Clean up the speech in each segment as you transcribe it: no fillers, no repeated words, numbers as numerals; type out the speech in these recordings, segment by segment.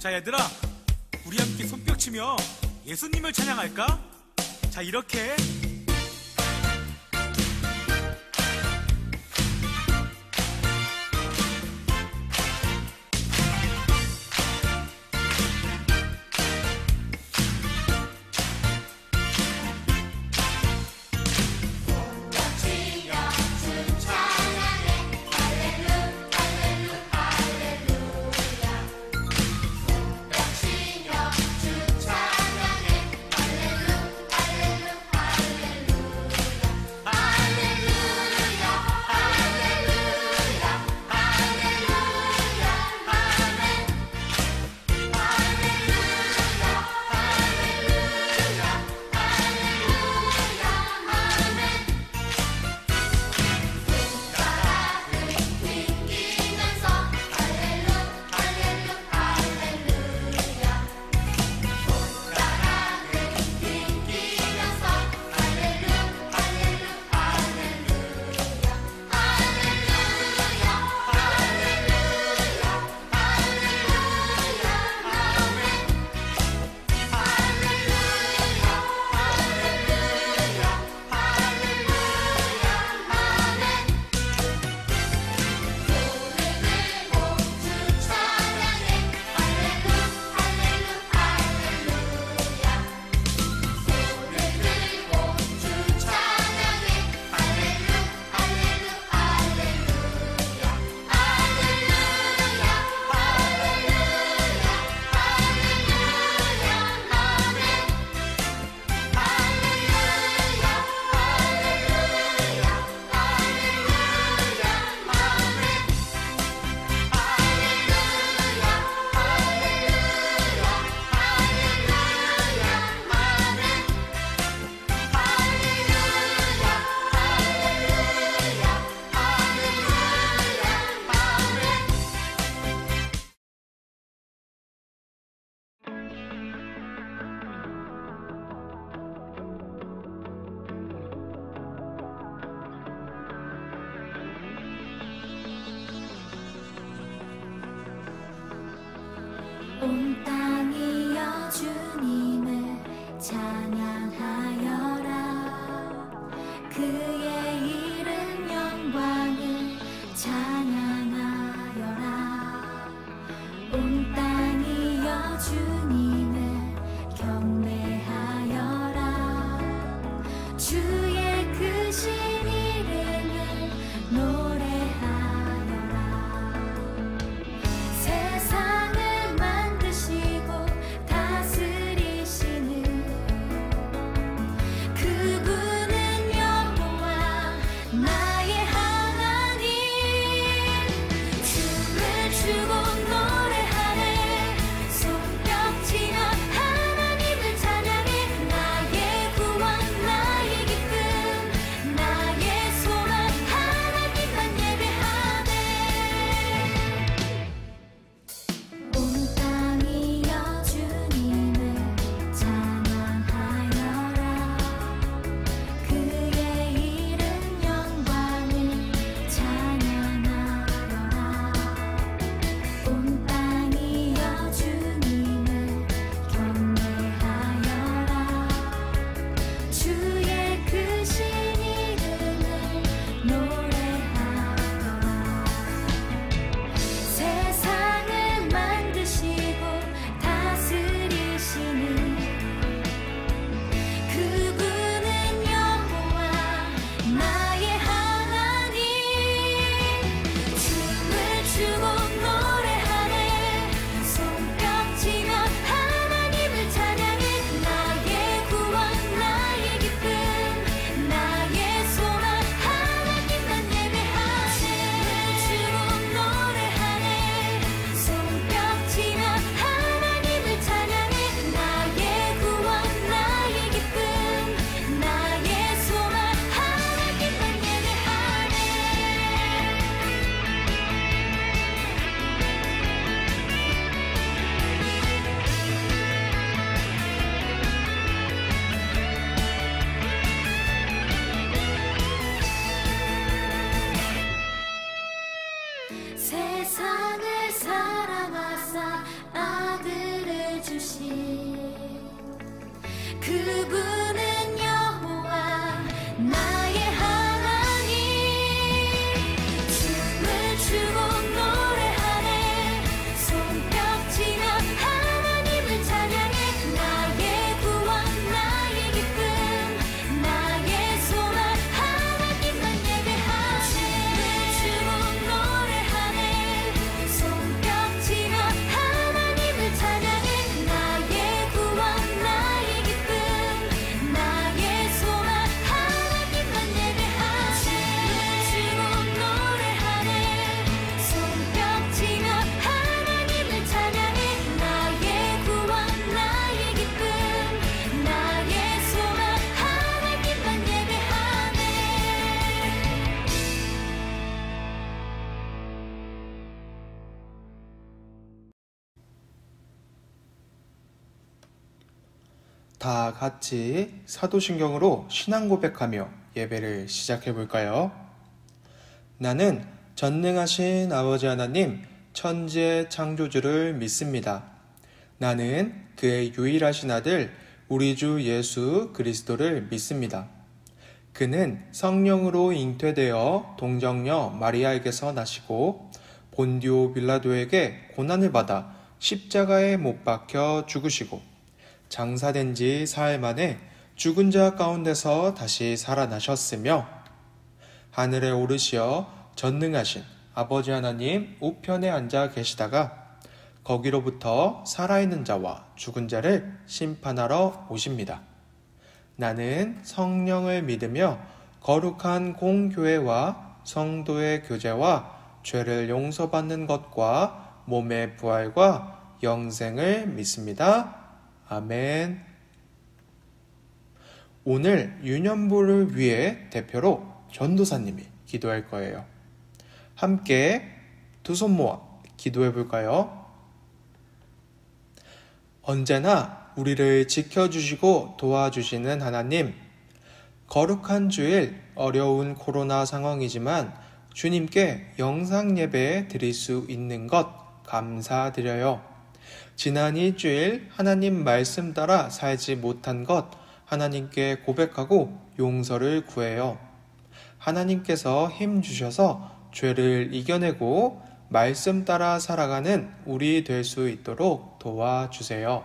자, 얘들아, 우리 함께 손뼉 치며 예수님을 찬양할까? 자, 이렇게. 아들을 주신 그분은 여호와 나의 하나님. 춤을 추고 노래하네. 손뼉치며 하나님을 찬양해. 나의 구원 나의 기쁨 나의 소망 하나님만 예배하네. 춤을 추고 노래하네. 손뼉치며 하나님을 찬양해. 나의 구원 나의 기쁨 나의 소망 하나님만 예배하네. 춤을 추고 노래하네. 손뼉치며 하나님을 찬양해. 나의 구원 나의 기쁨 나의 소망 하나님만 예배하네. 다 같이 사도신경으로 신앙 고백하며 예배를 시작해 볼까요? 나는 전능하신 아버지 하나님 천지의 창조주를 믿습니다. 나는 그의 유일하신 아들 우리 주 예수 그리스도를 믿습니다. 그는 성령으로 잉태되어 동정녀 마리아에게서 나시고 본디오 빌라도에게 고난을 받아 십자가에 못 박혀 죽으시고 장사된 지 사흘 만에 죽은 자 가운데서 다시 살아나셨으며 하늘에 오르시어 전능하신 아버지 하나님 우편에 앉아 계시다가 거기로부터 살아있는 자와 죽은 자를 심판하러 오십니다. 나는 성령을 믿으며 거룩한 공교회와 성도의 교제와 죄를 용서받는 것과 몸의 부활과 영생을 믿습니다. 아멘. 오늘 유년부를 위해 대표로 전도사님이 기도할 거예요. 함께 두 손 모아 기도해 볼까요? 언제나 우리를 지켜주시고 도와주시는 하나님, 거룩한 주일 어려운 코로나 상황이지만 주님께 영상 예배 드릴 수 있는 것 감사드려요. 지난 일주일 하나님 말씀 따라 살지 못한 것 하나님께 고백하고 용서를 구해요. 하나님께서 힘 주셔서 죄를 이겨내고 말씀 따라 살아가는 우리 될 수 있도록 도와주세요.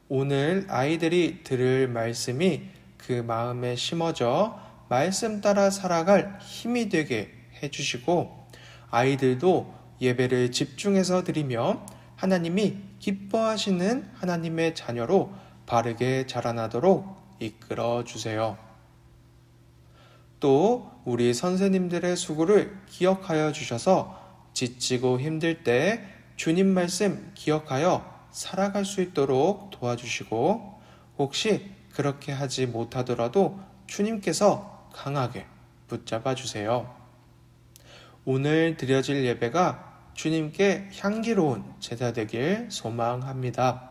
오늘 아이들이 들을 말씀이 그 마음에 심어져 말씀 따라 살아갈 힘이 되게 해주시고 아이들도 예배를 집중해서 드리며 하나님이 기뻐하시는 하나님의 자녀로 바르게 자라나도록 이끌어 주세요. 또 우리 선생님들의 수고를 기억하여 주셔서 지치고 힘들 때 주님 말씀 기억하여 살아갈 수 있도록 도와주시고 혹시 그렇게 하지 못하더라도 주님께서 강하게 붙잡아 주세요. 오늘 드려질 예배가 주님께 향기로운 제사 되길 소망합니다.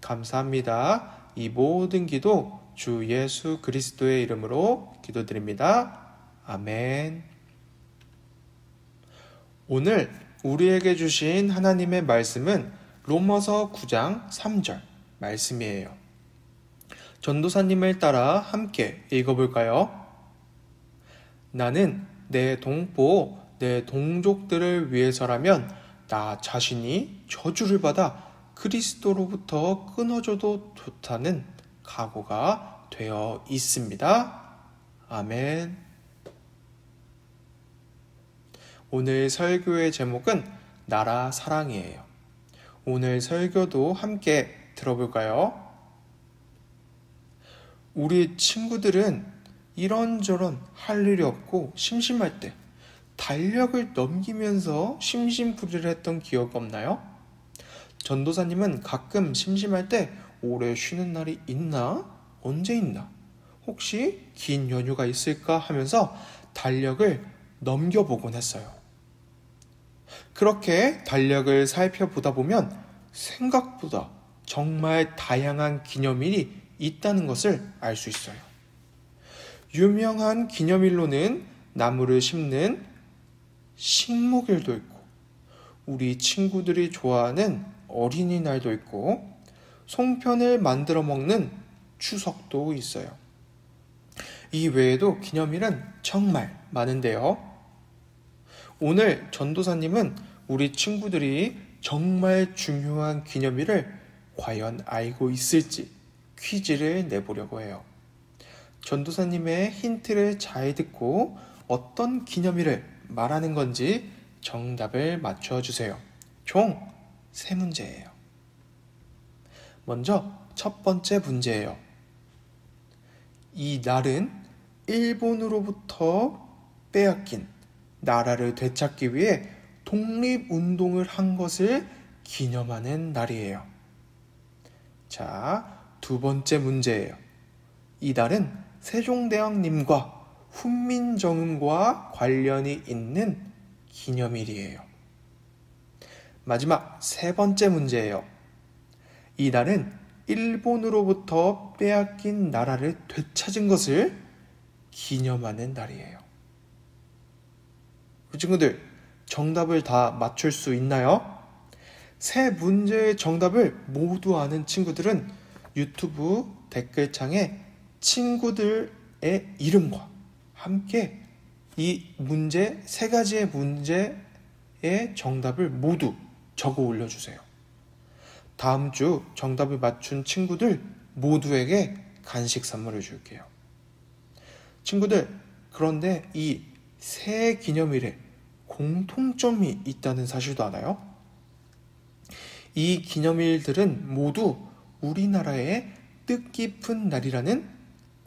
감사합니다. 이 모든 기도 주 예수 그리스도의 이름으로 기도드립니다. 아멘. 오늘 우리에게 주신 하나님의 말씀은 로마서 9장 3절 말씀이에요. 전도사님을 따라 함께 읽어볼까요? 나는 내 동포, 내 동족들을 위해서라면 나 자신이 저주를 받아 그리스도로부터 끊어져도 좋다는 각오가 되어 있습니다. 아멘. 오늘 설교의 제목은 나라 사랑이에요. 오늘 설교도 함께 들어볼까요? 우리 친구들은 이런저런 할 일이 없고 심심할 때 달력을 넘기면서 심심풀이를 했던 기억 없나요? 전도사님은 가끔 심심할 때 올해 쉬는 날이 있나? 언제 있나? 혹시 긴 연휴가 있을까 하면서 달력을 넘겨보곤 했어요. 그렇게 달력을 살펴보다 보면 생각보다 정말 다양한 기념일이 있다는 것을 알 수 있어요. 유명한 기념일로는 나무를 심는 식목일도 있고 우리 친구들이 좋아하는 어린이날도 있고 송편을 만들어 먹는 추석도 있어요. 이 외에도 기념일은 정말 많은데요. 오늘 전도사님은 우리 친구들이 정말 중요한 기념일을 과연 알고 있을지 퀴즈를 내보려고 해요. 전도사님의 힌트를 잘 듣고 어떤 기념일을 말하는 건지 정답을 맞춰주세요. 총 3문제예요. 먼저 첫 번째 문제예요. 이 날은 일본으로부터 빼앗긴 나라를 되찾기 위해 독립운동을 한 것을 기념하는 날이에요. 자, 두 번째 문제예요. 이 날은 세종대왕님과 훈민정음과 관련이 있는 기념일이에요. 마지막 세 번째 문제예요. 이 날은 일본으로부터 빼앗긴 나라를 되찾은 것을 기념하는 날이에요. 그 친구들, 정답을 다 맞출 수 있나요? 세 문제의 정답을 모두 아는 친구들은 유튜브 댓글창에 친구들의 이름과 함께 이 문제, 세 가지의 문제의 정답을 모두 적어 올려주세요. 다음 주 정답을 맞춘 친구들 모두에게 간식 선물을 줄게요. 친구들, 그런데 이 세 기념일에 공통점이 있다는 사실도 아나요? 이 기념일들은 모두 우리나라의 뜻깊은 날이라는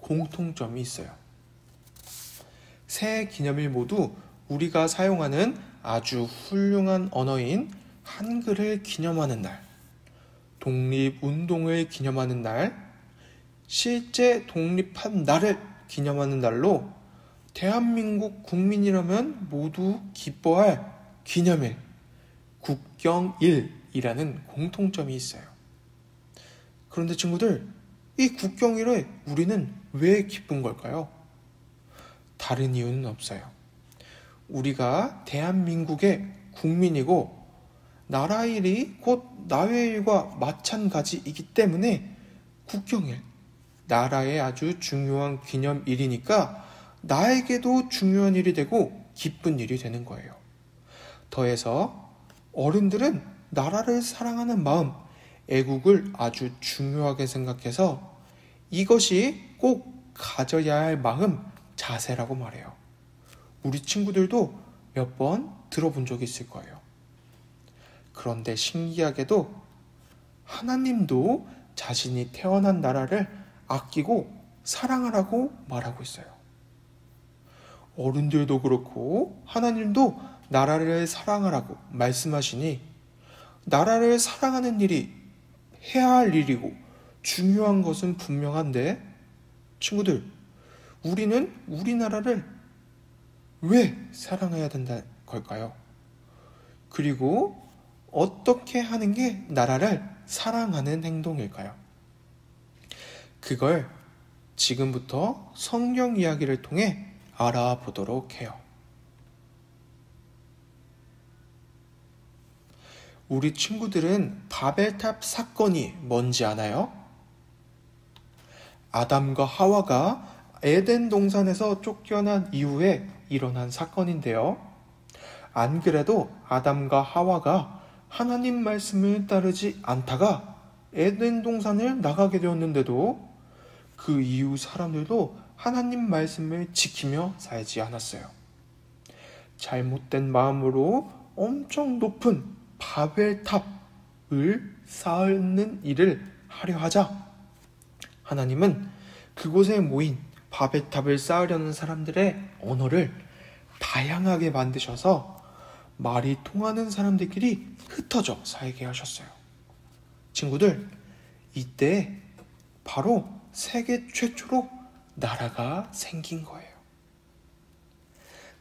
공통점이 있어요. 세 기념일 모두 우리가 사용하는 아주 훌륭한 언어인 한글을 기념하는 날, 독립운동을 기념하는 날, 실제 독립한 날을 기념하는 날로 대한민국 국민이라면 모두 기뻐할 기념일, 국경일이라는 공통점이 있어요. 그런데 친구들, 이 국경일에 우리는 왜 기쁜 걸까요? 다른 이유는 없어요. 우리가 대한민국의 국민이고 나라일이 곧 나라일과 마찬가지이기 때문에 국경일, 나라의 아주 중요한 기념일이니까 나에게도 중요한 일이 되고 기쁜 일이 되는 거예요. 더해서 어른들은 나라를 사랑하는 마음, 애국을 아주 중요하게 생각해서 이것이 꼭 가져야 할 마음, 자세라고 말해요. 우리 친구들도 몇 번 들어본 적이 있을 거예요. 그런데 신기하게도 하나님도 자신이 태어난 나라를 아끼고 사랑하라고 말하고 있어요. 어른들도 그렇고 하나님도 나라를 사랑하라고 말씀하시니 나라를 사랑하는 일이 해야 할 일이고 중요한 것은 분명한데 친구들, 우리는 우리나라를 왜 사랑해야 된다는 걸까요? 그리고 어떻게 하는 게 나라를 사랑하는 행동일까요? 그걸 지금부터 성경 이야기를 통해 알아보도록 해요. 우리 친구들은 바벨탑 사건이 뭔지 아나요? 아담과 하와가 에덴 동산에서 쫓겨난 이후에 일어난 사건인데요. 안 그래도 아담과 하와가 하나님 말씀을 따르지 않다가 에덴 동산을 나가게 되었는데도 그 이후 사람들도 하나님 말씀을 지키며 살지 않았어요. 잘못된 마음으로 엄청 높은 바벨탑을 쌓는 일을 하려 하자 하나님은 그곳에 모인 바벨탑을 쌓으려는 사람들의 언어를 다양하게 만드셔서 말이 통하는 사람들끼리 흩어져 살게 하셨어요. 친구들, 이때 바로 세계 최초로 나라가 생긴 거예요.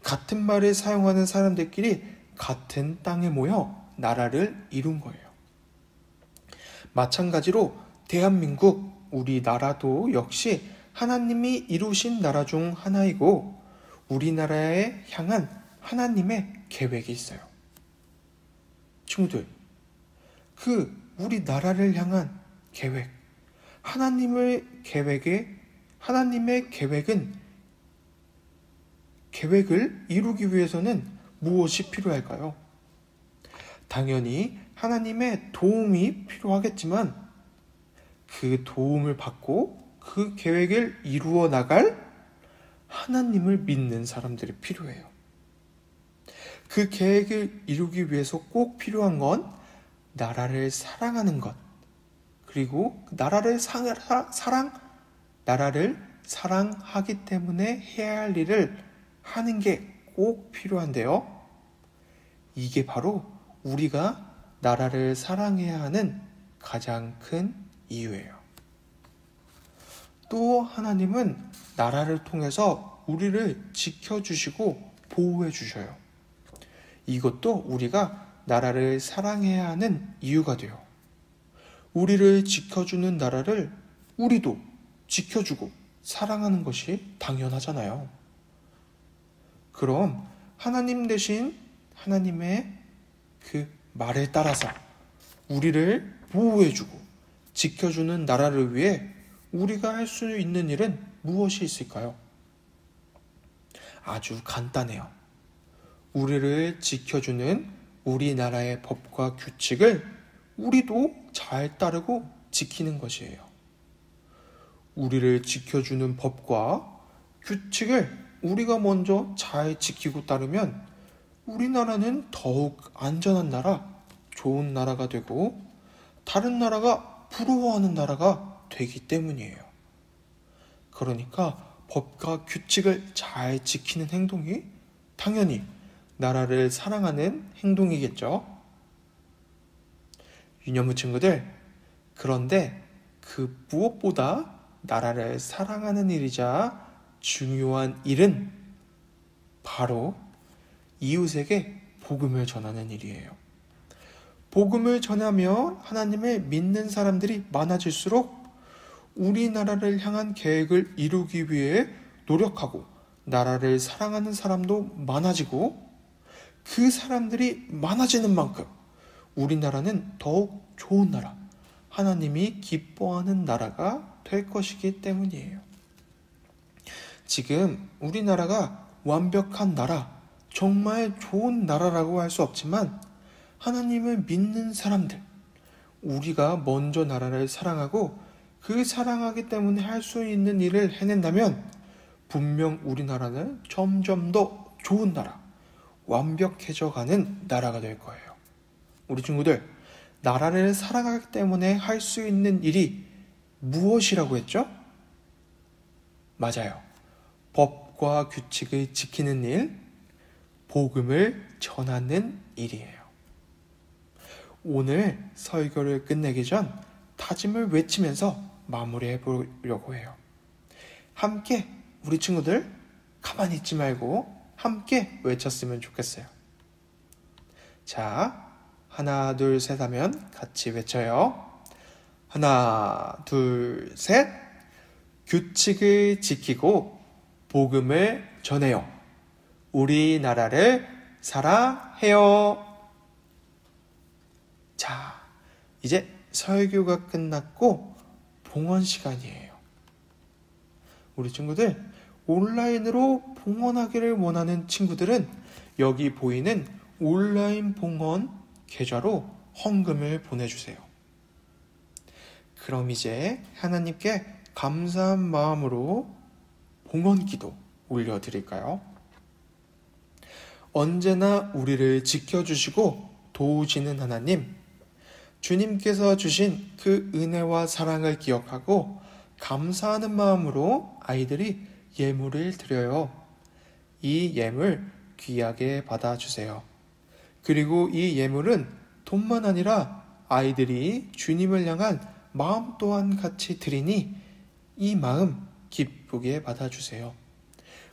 같은 말을 사용하는 사람들끼리 같은 땅에 모여 나라를 이룬 거예요. 마찬가지로 대한민국, 우리나라도 역시 하나님이 이루신 나라 중 하나이고 우리나라에 향한 하나님의 계획이 있어요. 친구들, 우리 나라를 향한 계획, 하나님의 계획을 이루기 위해서는 무엇이 필요할까요? 당연히 하나님의 도움이 필요하겠지만 그 도움을 받고 그 계획을 이루어 나갈 하나님을 믿는 사람들이 필요해요. 그 계획을 이루기 위해서 꼭 필요한 건 나라를 사랑하는 것, 그리고 나라를 사랑하기 때문에 해야 할 일을 하는 게 꼭 필요한데요. 이게 바로 우리가 나라를 사랑해야 하는 가장 큰 이유예요. 또 하나님은 나라를 통해서 우리를 지켜주시고 보호해 주셔요. 이것도 우리가 나라를 사랑해야 하는 이유가 돼요. 우리를 지켜주는 나라를 우리도 지켜주고 사랑하는 것이 당연하잖아요. 그럼 하나님 대신 하나님의 그 말에 따라서 우리를 보호해주고 지켜주는 나라를 위해 우리가 할 수 있는 일은 무엇이 있을까요? 아주 간단해요. 우리를 지켜주는 우리나라의 법과 규칙을 우리도 잘 따르고 지키는 것이에요. 우리를 지켜주는 법과 규칙을 우리가 먼저 잘 지키고 따르면 우리나라는 더욱 안전한 나라, 좋은 나라가 되고 다른 나라가 부러워하는 나라가 되기 때문이에요. 그러니까 법과 규칙을 잘 지키는 행동이 당연히 나라를 사랑하는 행동이겠죠. 유년부 친구들, 그런데 그 무엇보다 나라를 사랑하는 일이자 중요한 일은 바로 이웃에게 복음을 전하는 일이에요. 복음을 전하며 하나님을 믿는 사람들이 많아질수록 우리나라를 향한 계획을 이루기 위해 노력하고 나라를 사랑하는 사람도 많아지고 그 사람들이 많아지는 만큼 우리나라는 더욱 좋은 나라, 하나님이 기뻐하는 나라가 될 것이기 때문이에요. 지금 우리나라가 완벽한 나라, 정말 좋은 나라라고 할 수 없지만 하나님을 믿는 사람들, 우리가 먼저 나라를 사랑하고 그 사랑하기 때문에 할 수 있는 일을 해낸다면 분명 우리나라는 점점 더 좋은 나라, 완벽해져가는 나라가 될 거예요. 우리 친구들, 나라를 사랑하기 때문에 할 수 있는 일이 무엇이라고 했죠? 맞아요. 법과 규칙을 지키는 일, 복음을 전하는 일이에요. 오늘 설교를 끝내기 전 다짐을 외치면서 마무리해 보려고 해요. 함께 우리 친구들 가만히 있지 말고 함께 외쳤으면 좋겠어요. 자, 하나, 둘, 셋 하면 같이 외쳐요. 하나, 둘, 셋. 규칙을 지키고 복음을 전해요. 우리나라를 사랑해요. 자, 이제 설교가 끝났고 봉헌 시간이에요. 우리 친구들, 온라인으로 봉헌하기를 원하는 친구들은 여기 보이는 온라인 봉헌 계좌로 헌금을 보내주세요. 그럼 이제 하나님께 감사한 마음으로 봉헌 기도 올려드릴까요? 언제나 우리를 지켜주시고 도우시는 하나님, 주님께서 주신 그 은혜와 사랑을 기억하고 감사하는 마음으로 아이들이 예물을 드려요. 이 예물 귀하게 받아주세요. 그리고 이 예물은 돈만 아니라 아이들이 주님을 향한 마음 또한 같이 드리니 이 마음 기쁘게 받아주세요.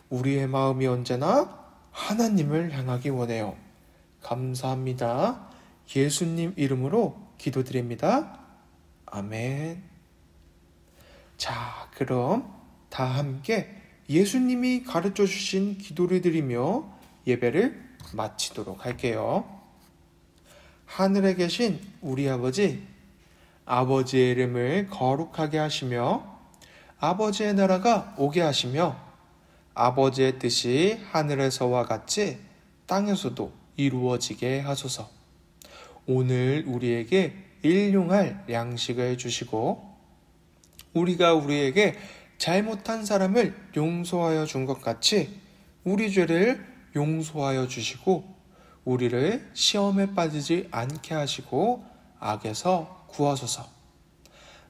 우리의 마음이 언제나 하나님을 향하기 원해요. 감사합니다. 예수님 이름으로 기도드립니다. 아멘. 자, 그럼 다 함께 예수님이 가르쳐 주신 기도를 드리며 예배를 마치도록 할게요. 하늘에 계신 우리 아버지, 아버지의 이름을 거룩하게 하시며 아버지의 나라가 오게 하시며 아버지의 뜻이 하늘에서와 같이 땅에서도 이루어지게 하소서. 오늘 우리에게 일용할 양식을 주시고 우리가 우리에게 잘못한 사람을 용서하여 준 것 같이 우리 죄를 용서하여 주시고 우리를 시험에 빠지지 않게 하시고 악에서 구하소서.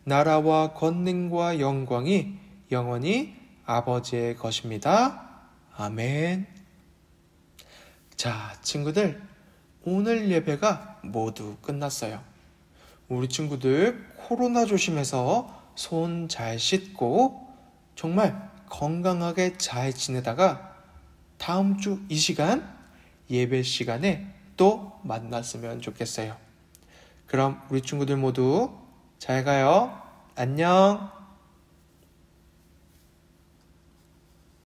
나라와 권능과 영광이 영원히 아버지의 것입니다. 아멘. 자, 친구들, 오늘 예배가 모두 끝났어요. 우리 친구들 코로나 조심해서 손 잘 씻고 정말 건강하게 잘 지내다가 다음 주 이 시간 예배 시간에 또 만났으면 좋겠어요. 그럼 우리 친구들 모두 잘 가요. 안녕.